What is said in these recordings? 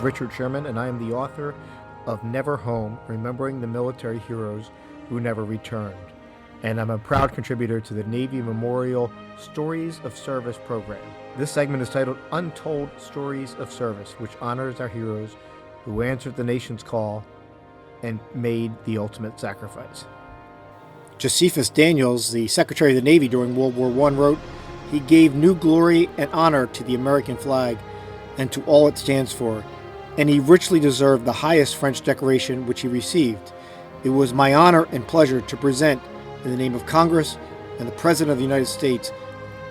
Richard Sherman, and I am the author of Never Home, Remembering the Military Heroes Who Never Returned. And I'm a proud contributor to the Navy Memorial Stories of Service program. This segment is titled Untold Stories of Service, which honors our heroes who answered the nation's call and made the ultimate sacrifice. Josephus Daniels, the Secretary of the Navy during World War I, wrote, "He gave new glory and honor to the American flag and to all it stands for, and he richly deserved the highest French decoration which he received. It was my honor and pleasure to present, in the name of Congress and the President of the United States,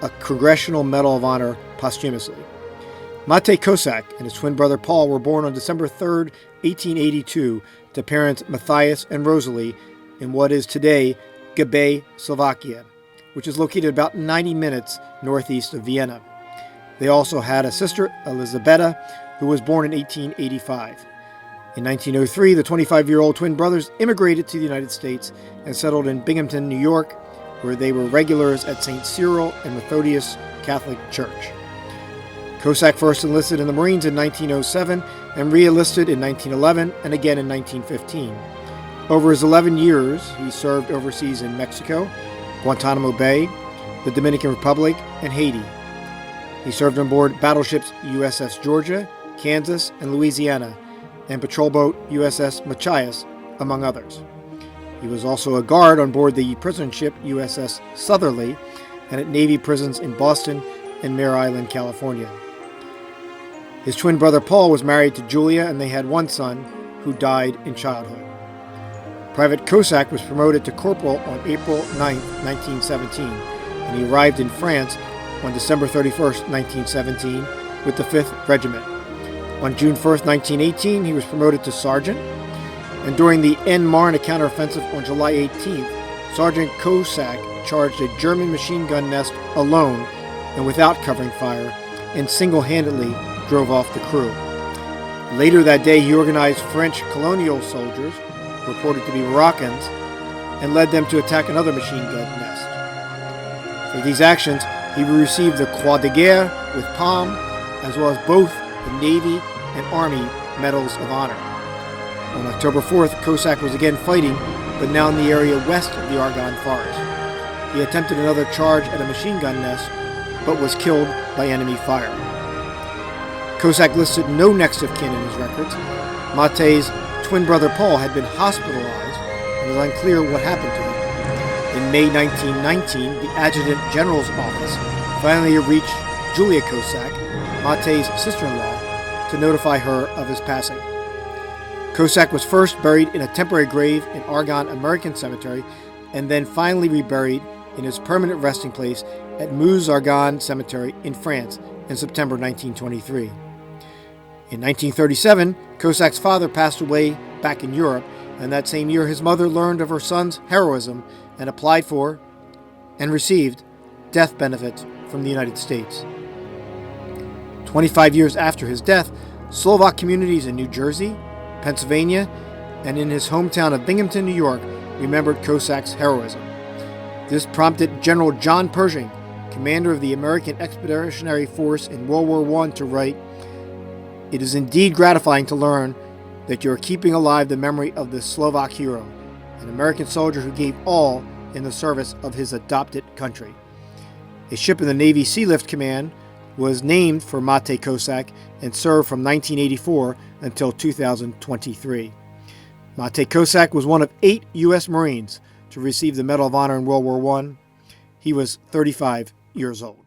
a Congressional Medal of Honor posthumously." Matej Kocak and his twin brother Paul were born on December 3, 1882, to parents Matthias and Rosalie in what is today Gabe, Slovakia, which is located about 90 minutes northeast of Vienna. They also had a sister, Elizabeta, who was born in 1885. In 1903, the 25-year-old twin brothers immigrated to the United States and settled in Binghamton, New York, where they were regulars at St. Cyril and Methodius Catholic Church. Kocak first enlisted in the Marines in 1907 and re-enlisted in 1911 and again in 1915. Over his 11 years, he served overseas in Mexico, Guantanamo Bay, the Dominican Republic, and Haiti. He served on board battleships USS Georgia, Kansas, and Louisiana, and patrol boat USS Machias, among others. He was also a guard on board the prison ship USS Southerly and at Navy prisons in Boston and Mare Island, California. His twin brother Paul was married to Julia, and they had one son who died in childhood. Private Kocak was promoted to corporal on April 9, 1917, and he arrived in France on December 31, 1917, with the 5th Regiment. On June 1, 1918, he was promoted to sergeant, and during the Marne counteroffensive on July 18, Sergeant Kocak charged a German machine gun nest alone and without covering fire, and single-handedly drove off the crew. Later that day, he organized French colonial soldiers, reported to be Moroccans, and led them to attack another machine gun nest. For these actions, he received the Croix de Guerre with Palm, as well as both the Navy and Army Medals of Honor. On October 4th, Kocak was again fighting, but now in the area west of the Argonne Forest. He attempted another charge at a machine gun nest, but was killed by enemy fire. Kocak listed no next of kin in his records. Matej's twin brother Paul had been hospitalized, and it was unclear what happened to him. In May 1919, the Adjutant General's office finally reached Julia Kocak, Matej's sister-in-law, to notify her of his passing. Kocak was first buried in a temporary grave in Argonne American Cemetery, and then finally reburied in his permanent resting place at Meuse-Argonne Cemetery in France in September 1923. In 1937, Kocak's father passed away back in Europe, and that same year his mother learned of her son's heroism and applied for and received death benefits from the United States. 25 years after his death, Slovak communities in New Jersey, Pennsylvania, and in his hometown of Binghamton, New York, remembered Kocak's heroism. This prompted General John Pershing, commander of the American Expeditionary Force in World War I, to write, "It is indeed gratifying to learn that you are keeping alive the memory of this Slovak hero, an American soldier who gave all in the service of his adopted country." A ship in the Navy Sealift Command was named for Matej Kocak and served from 1984 until 2023. Matej Kocak was one of 8 U.S. Marines to receive the Medal of Honor in World War I. He was 35 years old.